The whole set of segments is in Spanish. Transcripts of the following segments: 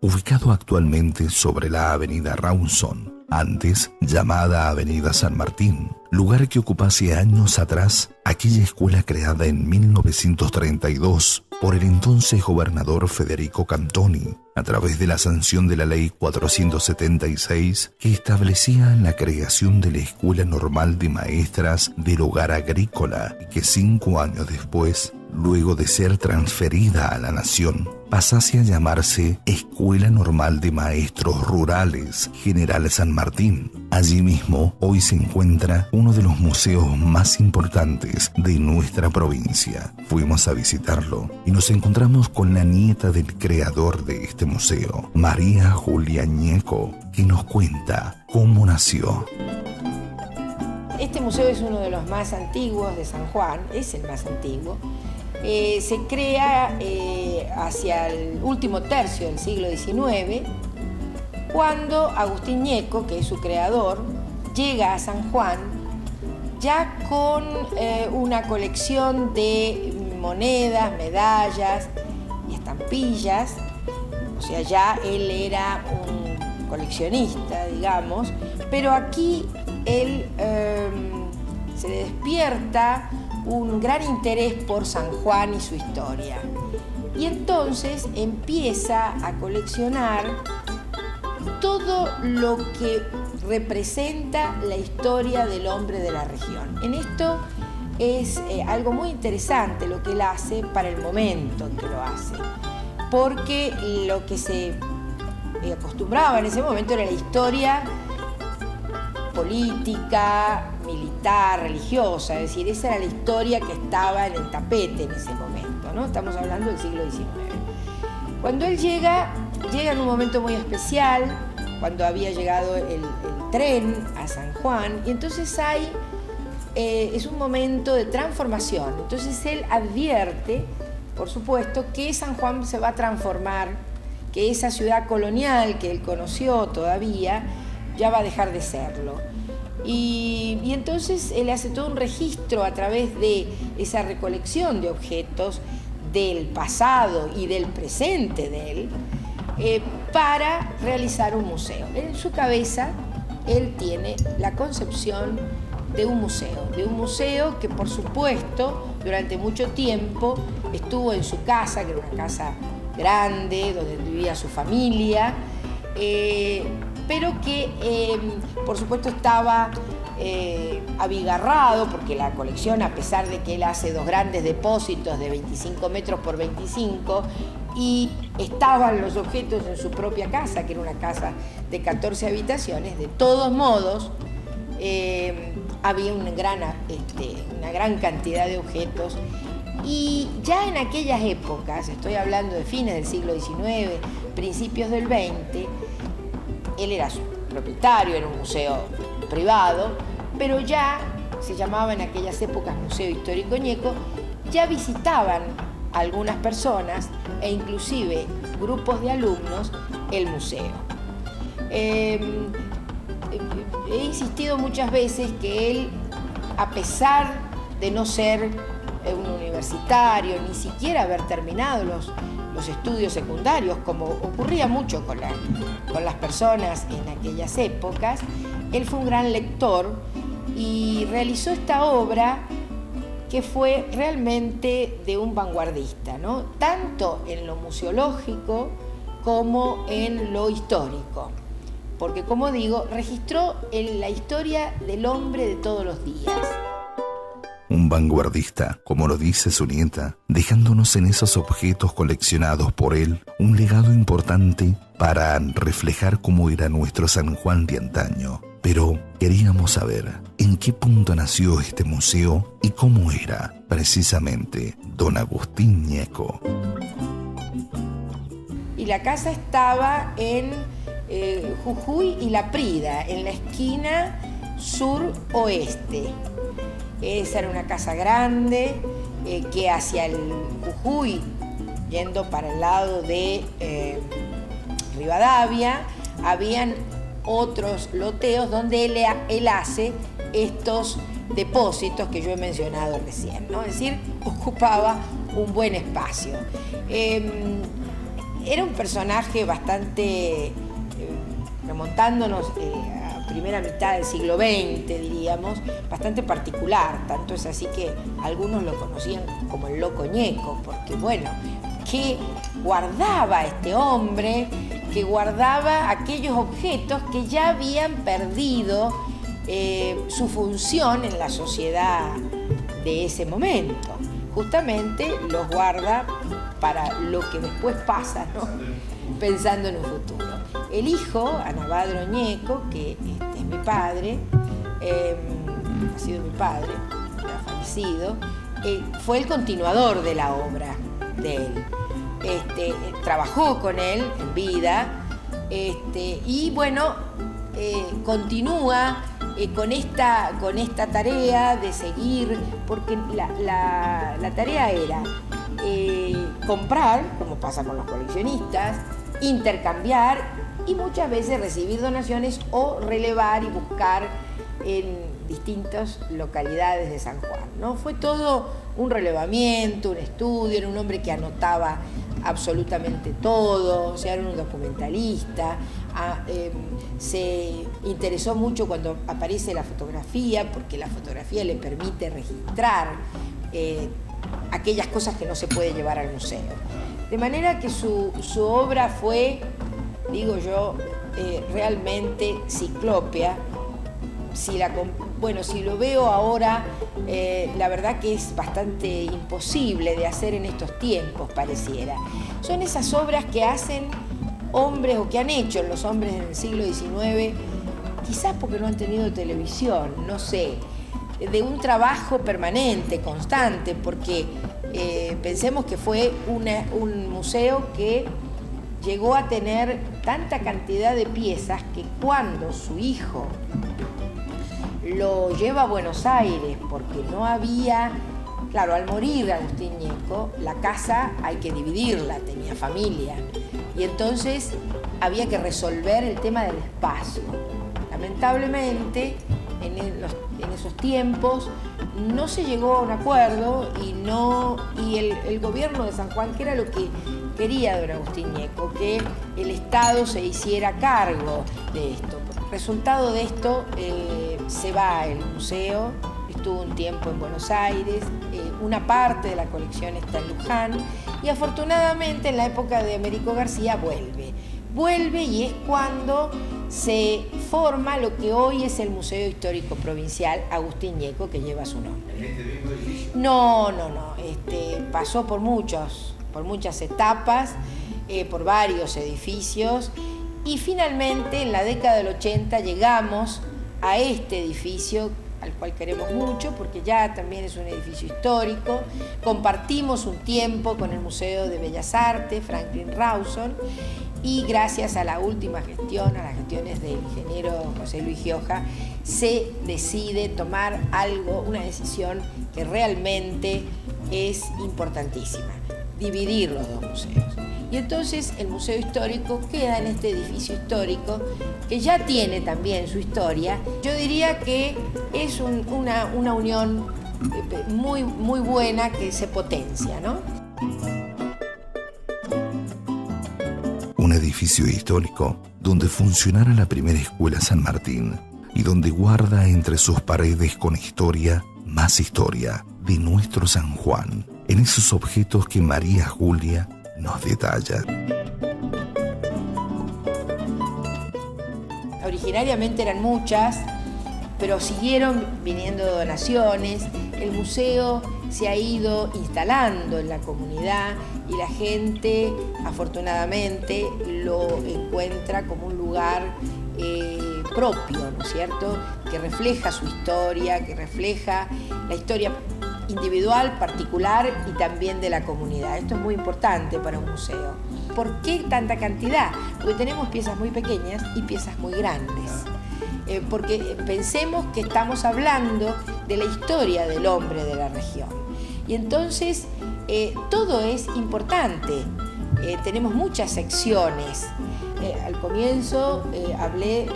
ubicado actualmente sobre la avenida Rawson, antes llamada Avenida San Martín, lugar que ocupase años atrás aquella escuela creada en 1932 por el entonces gobernador Federico Cantoni, a través de la sanción de la Ley 476 que establecía la creación de la Escuela Normal de Maestras del Hogar Agrícola y que 5 años después, luego de ser transferida a la Nación, pasase a llamarse Escuela Normal de Maestros Rurales General San Martín. Allí mismo hoy se encuentra uno de los museos más importantes de nuestra provincia. Fuimos a visitarlo y nos encontramos con la nieta del creador de este museo, María Julia Ñeco, que nos cuenta cómo nació. Este museo es uno de los más antiguos de San Juan, es el más antiguo. Se crea hacia el último tercio del siglo XIX, cuando Agustín Ñeco, que es su creador, llega a San Juan ya con una colección de monedas, medallas y estampillas. O sea, ya él era un coleccionista, digamos, pero aquí él se le despierta un gran interés por San Juan y su historia. Y entonces empieza a coleccionar todo lo que representa la historia del hombre de la región. En esto es algo muy interesante lo que él hace para el momento en que lo hace, porque lo que se acostumbraba en ese momento era la historia política, militar, religiosa, es decir, esa era la historia que estaba en el tapete en ese momento, ¿no? Estamos hablando del siglo XIX. Cuando él llega en un momento muy especial, cuando había llegado el tren a San Juan, y entonces es un momento de transformación. Entonces él advierte, por supuesto, que San Juan se va a transformar, que esa ciudad colonial que él conoció todavía ya va a dejar de serlo. Y entonces él hace todo un registro a través de esa recolección de objetos del pasado y del presente de él para realizar un museo. En su cabeza él tiene la concepción de un museo que por supuesto durante mucho tiempo estuvo en su casa, que era una casa grande donde vivía su familia, pero que por supuesto estaba abigarrado, porque la colección, a pesar de que él hace 2 grandes depósitos de 25 metros por 25 y estaban los objetos en su propia casa, que era una casa de 14 habitaciones, de todos modos había una gran cantidad de objetos. Y ya en aquellas épocas, estoy hablando de fines del siglo XIX, principios del XX, él era su propietario, era un museo privado, pero ya se llamaba en aquellas épocas Museo Histórico Ñeco, ya visitaban algunas personas e inclusive grupos de alumnos el museo. He insistido muchas veces que él, a pesar de no ser un universitario, ni siquiera haber terminado los estudios secundarios, como ocurría mucho con las personas en aquellas épocas, él fue un gran lector y realizó esta obra que fue realmente de un vanguardista, ¿no? Tanto en lo museológico como en lo histórico, porque, como digo, registró la historia del hombre de todos los días. Un vanguardista, como lo dice su nieta, dejándonos en esos objetos coleccionados por él un legado importante para reflejar cómo era nuestro San Juan de antaño. Pero queríamos saber en qué punto nació este museo y cómo era precisamente don Agustín Ñeco. Y la casa estaba en Jujuy y La Prida, en la esquina sur-oeste. Esa era una casa grande que hacia el Jujuy, yendo para el lado de Rivadavia, habían otros loteos donde él hace estos depósitos que yo he mencionado recién, ¿no? Es decir, ocupaba un buen espacio. Era un personaje bastante, remontándonos a primera mitad del siglo XX, diríamos, bastante particular. Tanto es así que algunos lo conocían como el Loco Ñeco, porque bueno, ¿qué guardaba este hombre? Que guardaba aquellos objetos que ya habían perdido su función en la sociedad de ese momento. Justamente los guarda para lo que después pasa, ¿no? Pensando en un futuro. El hijo, Anabadro Ñeco, que es mi padre, ha sido mi padre, ha fallecido, fue el continuador de la obra de él. Trabajó con él en vida y bueno, continúa con esta tarea de seguir, porque la tarea era comprar, como pasa con los coleccionistas, intercambiar y muchas veces recibir donaciones o relevar y buscar en distintas localidades de San Juan, ¿no? Fue todo un relevamiento, un estudio, era un hombre que anotaba absolutamente todo, o sea, era un documentalista. Se interesó mucho cuando aparece la fotografía, porque la fotografía le permite registrar aquellas cosas que no se puede llevar al museo. De manera que su obra fue, digo yo, realmente ciclópea. Si lo veo ahora, la verdad que es bastante imposible de hacer en estos tiempos, pareciera. Son esas obras que hacen hombres o que han hecho los hombres en el siglo XIX, quizás porque no han tenido televisión, no sé, de un trabajo permanente, constante, porque pensemos que fue un museo que llegó a tener tanta cantidad de piezas que cuando su hijo lo lleva a Buenos Aires, porque no había, claro, al morir Agustín Ñeco, la casa hay que dividirla, tenía familia, y entonces había que resolver el tema del espacio. Lamentablemente, en esos tiempos no se llegó a un acuerdo y el gobierno de San Juan, que era lo que quería don Agustín Ñeco, que el Estado se hiciera cargo de esto. Resultado de esto, se va el museo, estuvo un tiempo en Buenos Aires, una parte de la colección está en Luján y afortunadamente en la época de Américo García vuelve y es cuando se forma lo que hoy es el Museo Histórico Provincial Agustín Ñeco, que lleva su nombre. ¿En este mismo edificio? No, pasó por muchas etapas, por varios edificios. Y finalmente, en la década del 80, llegamos a este edificio, al cual queremos mucho, porque ya también es un edificio histórico. Compartimos un tiempo con el Museo de Bellas Artes, Franklin Rawson, y gracias a la última gestión, a las gestiones del ingeniero José Luis Gioja, se decide tomar una decisión que realmente es importantísima: dividir los dos museos. Y entonces el Museo Histórico queda en este edificio histórico que ya tiene también su historia. Yo diría que es una unión muy, muy buena que se potencia, ¿no? Un edificio histórico donde funcionara la primera escuela San Martín y donde guarda entre sus paredes con historia, más historia de nuestro San Juan, en esos objetos que María Julia nos detalla. Originariamente eran muchas, pero siguieron viniendo donaciones. El museo se ha ido instalando en la comunidad y la gente, afortunadamente, lo encuentra como un lugar propio, ¿no es cierto?, que refleja su historia, que refleja la historia individual, particular y también de la comunidad. Esto es muy importante para un museo. ¿Por qué tanta cantidad? Porque tenemos piezas muy pequeñas y piezas muy grandes. Porque pensemos que estamos hablando de la historia del hombre de la región. Y entonces todo es importante. Tenemos muchas secciones. Al comienzo hablé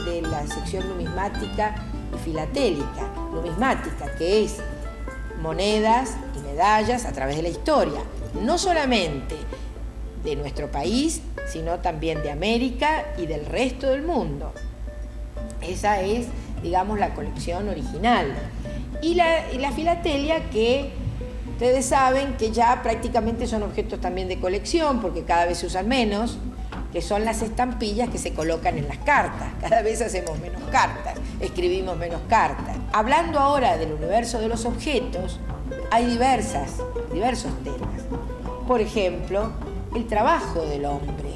de la sección numismática y filatélica. Numismática, que es monedas y medallas a través de la historia. No solamente de nuestro país, sino también de América y del resto del mundo. Esa es, digamos, la colección original. Y la filatelia, que ustedes saben que ya prácticamente son objetos también de colección, porque cada vez se usan menos, que son las estampillas que se colocan en las cartas. Cada vez hacemos menos cartas, escribimos menos cartas. Hablando ahora del universo de los objetos, hay diversos temas. Por ejemplo, el trabajo del hombre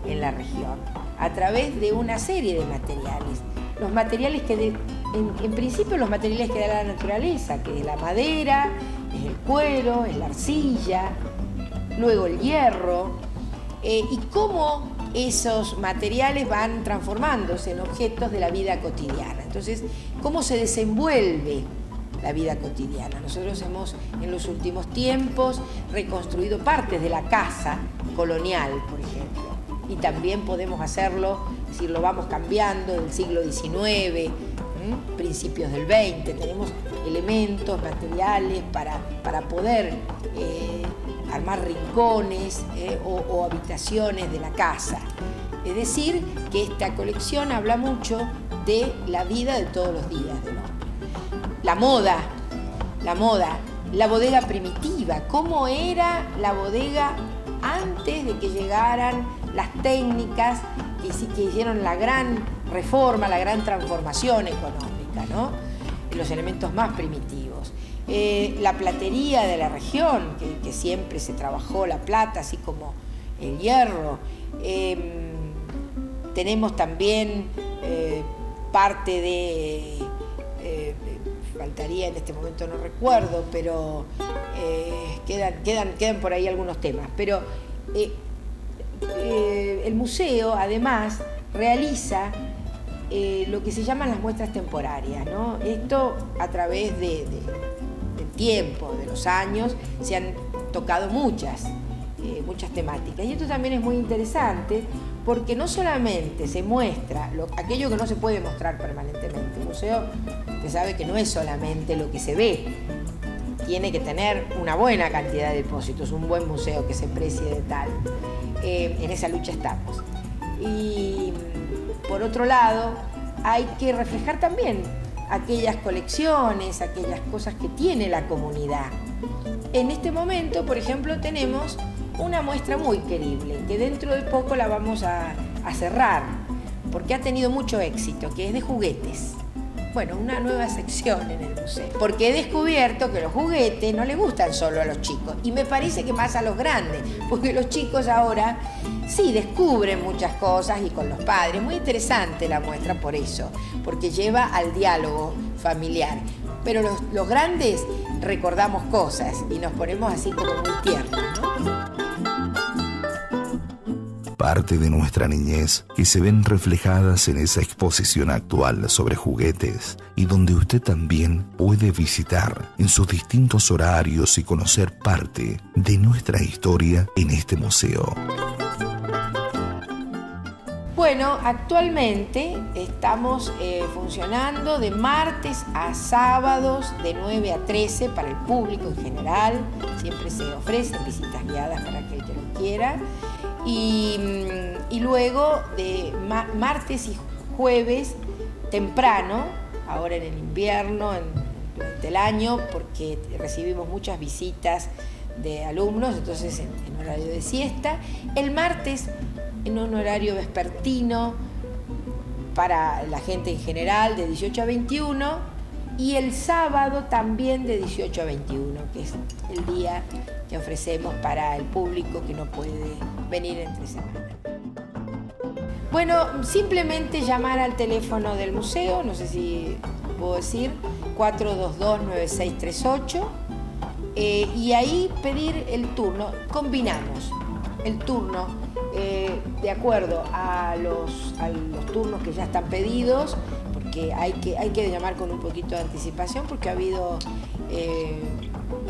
en la región, a través de una serie de materiales. Los materiales que, en principio, los materiales que da la naturaleza, que es la madera, es el cuero, es la arcilla, luego el hierro, y cómo esos materiales van transformándose en objetos de la vida cotidiana. Entonces, cómo se desenvuelve la vida cotidiana. Nosotros hemos, en los últimos tiempos, reconstruido partes de la casa colonial, por ejemplo, y también podemos hacerlo, si lo vamos cambiando, del siglo XIX, principios del XX. Tenemos elementos, materiales para poder armar rincones o habitaciones de la casa. Es decir, que esta colección habla mucho de la vida de todos los días del hombre. La moda, la bodega primitiva, cómo era la bodega antes de que llegaran las técnicas que hicieron la gran reforma, la gran transformación económica, ¿no? Los elementos más primitivos. La platería de la región, que siempre se trabajó la plata, así como el hierro. Tenemos también parte de... faltaría en este momento, no recuerdo, pero quedan por ahí algunos temas. Pero el museo, además, realiza lo que se llaman las muestras temporarias, ¿no? Esto, a través del tiempo, de los años, se han tocado muchas temáticas. Y esto también es muy interesante, porque no solamente se muestra aquello que no se puede mostrar permanentemente. El museo, usted sabe que no es solamente lo que se ve, tiene que tener una buena cantidad de depósitos, un buen museo que se precie de tal. En esa lucha estamos. Y por otro lado, hay que reflejar también aquellas colecciones, aquellas cosas que tiene la comunidad. En este momento, por ejemplo, tenemos una muestra muy querible, que dentro de poco la vamos a cerrar, porque ha tenido mucho éxito, que es de juguetes. Bueno, una nueva sección en el museo, porque he descubierto que los juguetes no les gustan solo a los chicos, y me parece que más a los grandes, porque los chicos ahora sí descubren muchas cosas, y con los padres. Muy interesante la muestra por eso, porque lleva al diálogo familiar. Pero los grandes recordamos cosas y nos ponemos así como muy tiernos, ¿no? Parte de nuestra niñez que se ven reflejadas en esa exposición actual sobre juguetes, y donde usted también puede visitar en sus distintos horarios y conocer parte de nuestra historia en este museo. Bueno, actualmente estamos funcionando de martes a sábados de 9 a 13 para el público en general. Siempre se ofrecen visitas guiadas para aquel que lo quiera. Y luego de martes y jueves temprano, ahora en el invierno, durante el año, porque recibimos muchas visitas de alumnos, entonces en horario de siesta. El martes en un horario vespertino para la gente en general, de 18 a 21, y el sábado también de 18 a 21, que es el día que ofrecemos para el público que no puede venir entre semana. Bueno, simplemente llamar al teléfono del museo, no sé si puedo decir, 422-9638, y ahí pedir el turno. Combinamos el turno de acuerdo a los turnos que ya están pedidos, porque hay que llamar con un poquito de anticipación, porque ha habido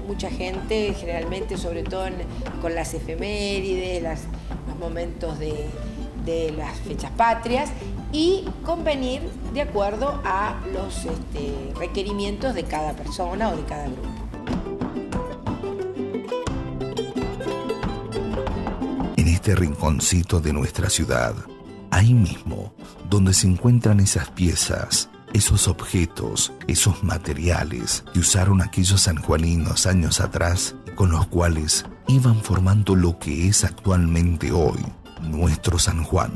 mucha gente, generalmente, sobre todo con las efemérides, los momentos de las fechas patrias, y convenir de acuerdo a los requerimientos de cada persona o de cada grupo. este rinconcito de nuestra ciudad, ahí mismo donde se encuentran esas piezas, esos objetos, esos materiales que usaron aquellos sanjuaninos años atrás y con los cuales iban formando lo que es actualmente hoy nuestro San Juan.